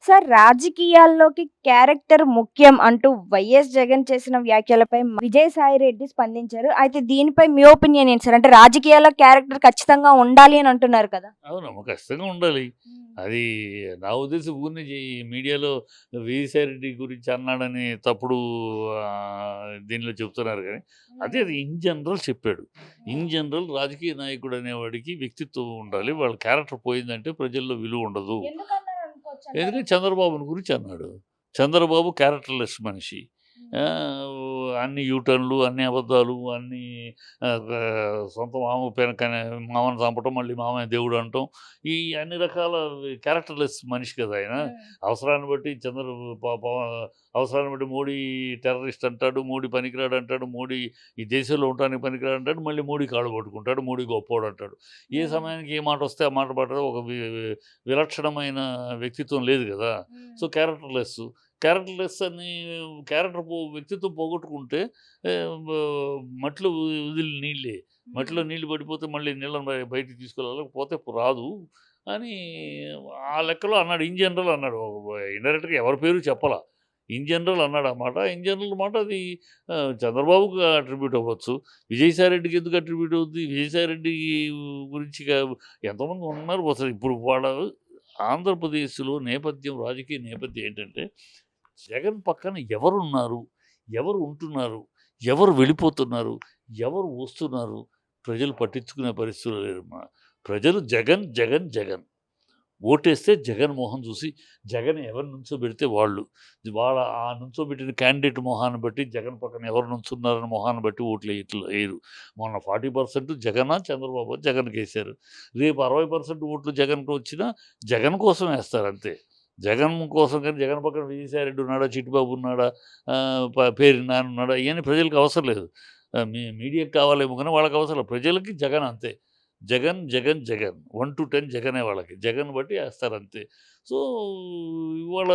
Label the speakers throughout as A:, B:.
A: Sir రాజకీయాల్లోకి character ముఖ్యం అంటూ వైఎస్ జగన్ చేసిన వ్యాఖ్యలపై విజయసాయి రెడ్డి స్పందించారు. అయితే దీనిపై మీ ఒపీనియన్ ఏంటి సార్? అంటే రాజకీయాల్లో క్యారెక్టర్ ఖచ్చితంగా ఉండాలి అని అంటున్నారు కదా!
B: అవునమ్మా, ఖచ్చితంగా ఉండాలి. అది నా ఉద్దేశం ఊరినే మీడియాలో విజయసాయిరెడ్డి గురించి అన్నాడని తప్పుడు దీనిలో చెప్తున్నారు కానీ, అదే అది ఇన్ జనరల్ చెప్పాడు. ఇన్ జనరల్ రాజకీయ నాయకుడు అనేవాడికి వ్యక్తిత్వం ఉండాలి. వాళ్ళ క్యారెక్టర్ పోయిందంటే ప్రజల్లో విలువ ఉండదు.
A: ఎందుకన్నారు అనుకోవచ్చంటారా?
B: ఎందుకంటే చంద్రబాబుని గురించి అన్నాడు. చంద్రబాబు క్యారెక్టర్‌లెస్ మనిషి. అన్ని యూటర్న్‌లు, అన్ని అబద్ధాలు, అన్నీ సొంత మామ పెనకనే మామని చంపటం, మళ్ళీ మామయ్య దేవుడు అనటం, ఈ అన్ని రకాల క్యారెక్టర్‌లెస్ మనిషి కదా ఆయన. అవసరాన్ని బట్టి అవసరాన్ని బట్టి మోడీ టెర్రరిస్ట్ అంటాడు, మోడీ పనికిరాడు అంటాడు, మోడీ ఈ దేశంలో ఉండటానికి పనికిరాడు అంటాడు, మళ్ళీ మోడీ కాళ్ళు పట్టుకుంటాడు, మోడీ గొప్పోడు అంటాడు. ఏ సమయానికి ఏ మాట వస్తే ఆ మాట పడదు. ఒక విలక్షణమైన వ్యక్తిత్వం లేదు కదా! సో, క్యారెక్టర్‌లెస్ అని వ్యక్తిత్వం పోగొట్టుకుంటే మట్టిలో వదిలిన నీళ్ళే. మట్టిలో నీళ్ళు పడిపోతే మళ్ళీ నీళ్ళని బయటికి తీసుకెళ్ళాలి. పోతే రాదు అని ఆ లెక్కలో అన్నాడు. ఇన్ జనరల్ అన్నాడు. ఇండైరెక్ట్‌గా ఎవరి పేరు చెప్పలా. ఇన్ జనరల్ అన్నాడు ఆ మాట. ఇన్ జనరల్ మాట అది చంద్రబాబుకి అట్రిబ్యూట్ అవ్వచ్చు. విజయసాయిరెడ్డికి ఎందుకు అట్రిబ్యూట్ అవుద్ది? విజయసాయిరెడ్డి గురించి ఎంతోమంది ఉన్నారు. అసలు ఇప్పుడు ఆంధ్రప్రదేశ్‌లో రాజకీయ నేపథ్యం ఏంటంటే, జగన్ పక్కన ఎవరున్నారు? ఎవరు ఉంటున్నారు? ఎవరు వెళ్ళిపోతున్నారు? ఎవరు వస్తున్నారు? ప్రజలు పట్టించుకునే పరిస్థితిలో లేరమ్మా. ప్రజలు జగన్, జగన్, జగన్. ఓటేస్తే జగన్ మొహం చూసి, జగన్ ఎవరు నుంచోబెడితే వాళ్ళు. ఆ నుంచోబెట్టిన క్యాండిడేట్ మొహాన్ని బట్టి, జగన్ పక్కన ఎవరు నుంచున్నారని మొహాన్ని బట్టి ఓట్లు ఎయరు. మొన్న 40% జగనా, చంద్రబాబు జగన్‌కేశారు. రేపు 60% ఓట్లు జగన్‌కి వచ్చినా జగన్ కోసం ఏస్తారు అంతే. జగన్ కోసం కానీ జగన్ పక్కన విజయసాయిరెడ్డి ఉన్నాడా, చిట్టిబాబు ఉన్నాడా, పేర్ని నాని ఉన్నాడా, ఇయన్నీ ప్రజలకు అవసరం లేదు. మీడియాకి కావాలేమో కానీ వాళ్ళకి అవసరం లేదు. ప్రజలకి జగన్ అంతే. జగన్, జగన్, జగన్. 1-10 జగనే వాళ్ళకి. జగన్ బట్టి ఏస్తారంతే. సో, ఇవాళ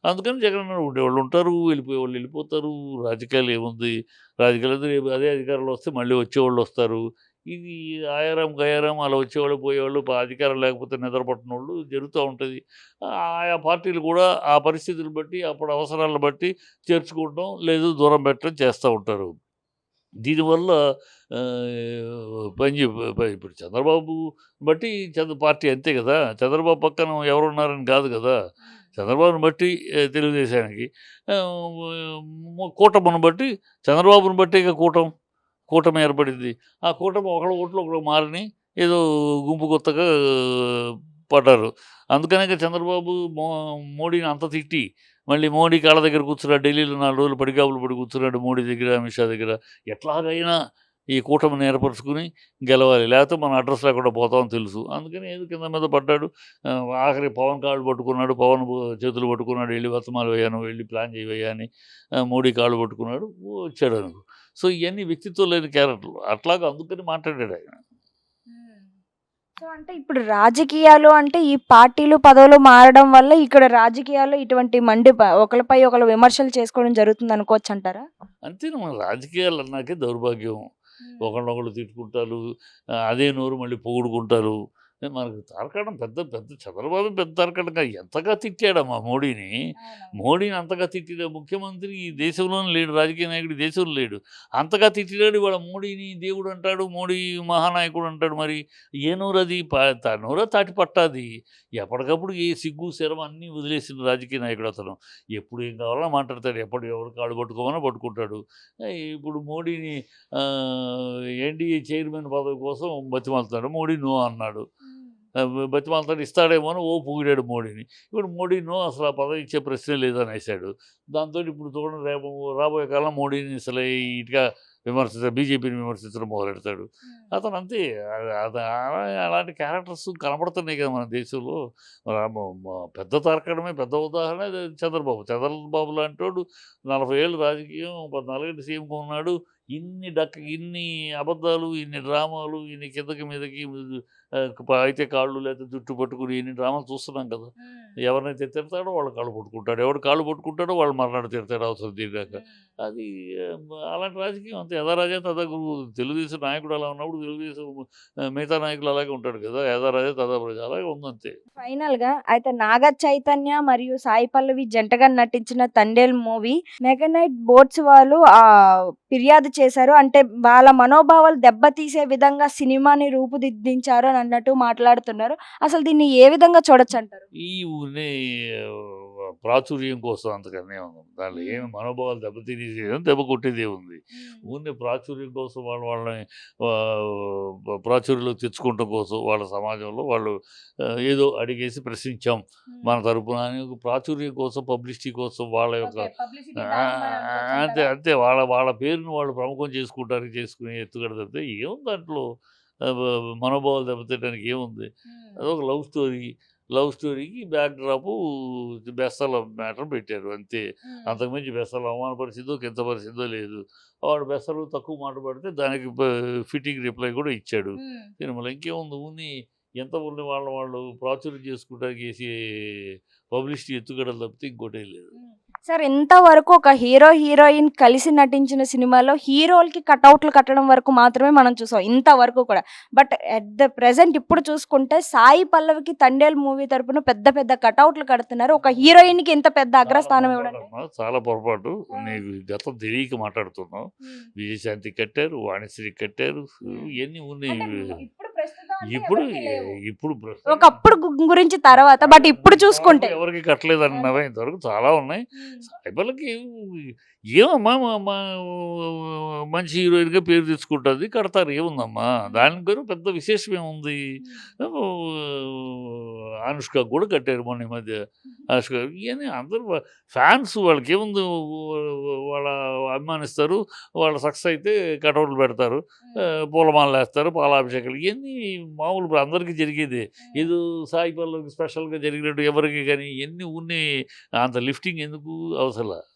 B: అందుకని జగన్ ఉండేవాళ్ళు ఉంటారు, వెళ్ళిపోయేవాళ్ళు వెళ్ళిపోతారు. రాజకీయాలు ఏముంది? రాజకీయాలు రేపు అదే అధికారంలో వస్తే మళ్ళీ వచ్చేవాళ్ళొస్తారు. ఇది ఆయారాం, గయారాం అలా వచ్చేవాళ్ళు, పోయేవాళ్ళు, అధికారం లేకపోతే నిద్ర పట్టనోళ్ళు జరుగుతూ ఉంటది. ఆయా పార్టీలు కూడా ఆ పరిస్థితులు బట్టి, అప్పుడు అవసరాలను బట్టి చేర్చుకోవడం, లేదు దూరం పెట్టడం చేస్తా ఉంటారు. దీనివల్ల ఇప్పుడు చంద్రబాబు బట్టి పార్టీ అంతే గదా! చంద్రబాబు పక్కన ఎవరున్నారని గాదు గదా! చంద్రబాబుని బట్టి తెలుగుదేశానికి కూటమిని బట్టి చంద్రబాబుని బట్టేగా కూటమి ఏర్పడింది. ఆ కూటమి ఒకళ్ళ ఓట్లు ఒకళ్ళకి మారని ఏదో గుంపు కొత్తగా పడ్డారు. అందుకనే చంద్రబాబు మోడీని అంత తిట్టి, మళ్ళీ మోడీ కాళ్ళ దగ్గర కూర్చున్నాడు. ఢిల్లీలో 4 రోజులు పడిగాపులు పడి కూర్చున్నాడు మోడీ దగ్గర, అమిత్ షా దగ్గర. ఎట్లాగైనా ఈ కూటమిని ఏర్పరుచుకుని గెలవాలి. లేకపోతే మనం అడ్రస్ లేకుండా పోతామని తెలుసు. అందుకని ఏదో కింద మీద పడ్డాడు. ఆఖరికి పవన్ కాళ్ళు పట్టుకున్నాడు. పవన్ చేతులు పట్టుకున్నాడు. "ఎళ్లి వర్తమాలు వయ్యా, నువ్వు వెళ్లి ప్లాన్ చేయవయ్యా" అని మోడీ కాళ్ళు పట్టుకున్నాడు. వచ్చాడనుకో. సో, ఇయన్నీ వ్యక్తిత్వం లేని క్యారెక్టర్లు. అట్లాగా అందుకని మాట్లాడాడాయన.
A: సో, అంటే ఇప్పుడు రాజకీయాలు అంటే ఈ పార్టీలు, పదవులు మారడం వల్ల ఇక్కడ రాజకీయాల్లో ఇటువంటి ఒకళ్ళపై ఒకళ్ళు విమర్శలు చేసుకోవడం జరుగుతుందనుకోవచ్చంటారా?
B: అంతేనమ్మా, రాజకీయాలన్నాకే దౌర్భాగ్యం. ఒకళ్ళనొకళ్ళు తిట్టుకుంటారు. అదే నోరు మళ్ళీ పొగుడుకుంటారు. మనకు తారకాణం పెద్ద పెద్ద చంద్రబాబు పెద్ద తారకాణంగా ఎంతగా తిట్టాడమ్మా మోడీని. మోడీని అంతగా తిట్టిన ముఖ్యమంత్రి ఈ దేశంలోనే లేడు. రాజకీయ నాయకుడు ఈ దేశంలో లేడు. అంతగా తిట్టినాడు. ఇవాళ మోడీని దేవుడు అంటాడు. మోడీ మహానాయకుడు అంటాడు. మరి ఏ నోరది? నోర తాటి పట్టాది. ఎప్పటికప్పుడు ఏ సిగ్గు, శరం అన్నీ వదిలేసిన రాజకీయ నాయకుడు అతను. ఎప్పుడు ఏం కావాలన్నా మాట్లాడతాడు. ఎవరు కాళ్ళు పట్టుకోమన్నా పట్టుకుంటాడు. ఇప్పుడు మోడీని ఎన్డీఏ చైర్మన్ పదవి కోసం బతిమాలుతున్నాడు. మోడీ నో అన్నాడు. బతిమాలతాడు, ఇస్తాడేమో అని పొగిడాడు మోడీని. ఇప్పుడు మోడీ నో, అసలు ఆ పదవి ఇచ్చే ప్రశ్నే లేదనేసాడు. దాంతో ఇప్పుడు చూడండి, రాబోయే కాలం మోడీని అసలు ఇటుగా బీజేపీని విమర్శించడం మొదలెడతాడు. అతను అంతే. అలాంటి క్యారెక్టర్స్ కనపడుతున్నాయి కదా మన దేశంలో. పెద్ద తారకడమే పెద్ద ఉదాహరణ చంద్రబాబు. చంద్రబాబు లాంటోడు 40 ఏళ్ళు రాజకీయం, 14 ఏళ్ళు సీఎంగా ఉన్నాడు. ఇన్ని అబద్ధాలు, ఇన్ని డ్రామాలు, ఇన్ని కిందకి మీదకి అయితే కాళ్ళు లేకపోతే జుట్టు పట్టుకుని ఇన్ని డ్రామాలు చూస్తున్నాం కదా. ఎవరినైతే తిడతాడో వాళ్ళ కాళ్ళు పట్టుకుంటాడు. ఎవడు కాళ్ళు పట్టుకుంటాడో వాళ్ళు మర్నాడు తిడతాడు అవసరం తీరాక. అది అలాంటి రాజకీయం అంతే. యథా రాజా తథా గురువు. తెలుగుదేశం నాయకుడు అలా ఉన్నప్పుడు తెలుగుదేశం మిగతా నాయకులు అలాగే ఉంటాడు కదా! యథా రాజా తథా ప్రజ అలాగే ఉందంతే.
A: ఫైనల్ గా అయితే నాగ చైతన్య మరియు సాయి పల్లవి జంటగా నటించిన తండేల్ మూవీ మెగనైట్ బోట్స్ వాళ్ళు ఫిర్యాదు చేశారు. అంటే వాళ్ళ మనోభావాలు దెబ్బతీసే విధంగా సినిమాని రూపుదిద్దించారు అని అన్నట్టు మాట్లాడుతున్నారు. అసలు దీన్ని ఏ విధంగా చూడొచ్చు అంటారు?
B: ఈ ఊరినే ప్రాచుర్యం కోసం అంతకన్నా ఏముంది. దాంట్లో ఏమి మనోభావాలు దెబ్బతినేది దెబ్బ కొట్టేదే ఉంది. ఊరినే ప్రాచుర్యం కోసం వాళ్ళని ప్రాచుర్యంలోకి తెచ్చుకోవటం కోసం వాళ్ళ సమాజంలో వాళ్ళు ఏదో అడిగేసి ప్రశ్నించాం మన తరపున అని ఒక ప్రాచుర్యం కోసం, పబ్లిసిటీ కోసం వాళ్ళ యొక్క అంతే అంతే వాళ్ళ పేరుని వాళ్ళు ప్రముఖం చేసుకుంటానికి చేసుకునే ఎత్తుగడ తప్పితే ఏముంది దాంట్లో మనోభావాలు దెబ్బతినడానికి ఏముంది? అదొక లవ్ స్టోరీకి బ్యాక్ డ్రాపు బెస్తల మ్యాటర్ పెట్టారు అంతే. అంతకుమించి బెస్తలు అవమానపరిచిందో కించపరిచిందో లేదు. వాడు బెస్తలు తక్కువ మాట పడితే దానికి ఫిట్టింగ్ రిప్లై కూడా ఇచ్చాడు సినిమాలో. ఇంకేముంది ఊని ఎంత ఉన్న వాళ్ళు ప్రాచుర్యం చేసుకుంటానికి వేసే పబ్లిసిటీ ఎత్తుగడలు తప్పితే ఇంకోటే లేదు.
A: సార్ ఇంతవరకు ఒక హీరో హీరోయిన్ కలిసి నటించిన సినిమాలో హీరోలకి కటౌట్లు కట్టడం వరకు మాత్రమే మనం చూసాం ఇంతవరకు కూడా. బట్ ఎట్ ద ప్రెసెంట్ ఇప్పుడు చూసుకుంటే సాయి పల్లవికి తండేల్ మూవీ తరపున పెద్ద పెద్ద కటౌట్లు కడుతున్నారు. ఒక హీరోయిన్ కి ఇంత పెద్ద అగ్రస్థానం ఇవ్వడం
B: చాలా పొరపాటు. నీకు గతం తెలియక మాట్లాడుతున్నావు. విజయశాంతి కట్టారు, వాణిశ్రీ కట్టారు, ఇవన్నీ ఉన్నాయి. ఇప్పుడు
A: ఒకప్పుడు గురించి తర్వాత బట్ ఇప్పుడు చూసుకుంటే
B: ఎవరికి కట్టలేదు అన్నవే ఇంతవరకు చాలా ఉన్నాయి. సాయిబల్లకి ఏమమ్మా మంచి హీరోయిన్గా పేరు తెచ్చుకుంటుంది, కడతారు, ఏముందమ్మా దానికి పెద్ద విశేషం ఏముంది. అనుష్క కూడా కట్టారు మొన్న ఈ మధ్య. అనుష్క ఇవన్నీ అందరూ ఫ్యాన్స్ వాళ్ళకి ఏముంది, వాళ్ళ అభిమానిస్తారు, వాళ్ళ సక్సెస్ అయితే కటౌట్లు పెడతారు, పూలమాలలు వేస్తారు, పాలాభిషేకాలు, ఇవన్నీ మామూలు ఇప్పుడు అందరికీ జరిగేది. ఏదో సాయి పల్లవికి స్పెషల్గా జరిగినట్టు ఎవరికి కానీ ఇవన్నీ ఉన్నాయి. అంత లిఫ్టింగ్ ఎందుకు అవసరం.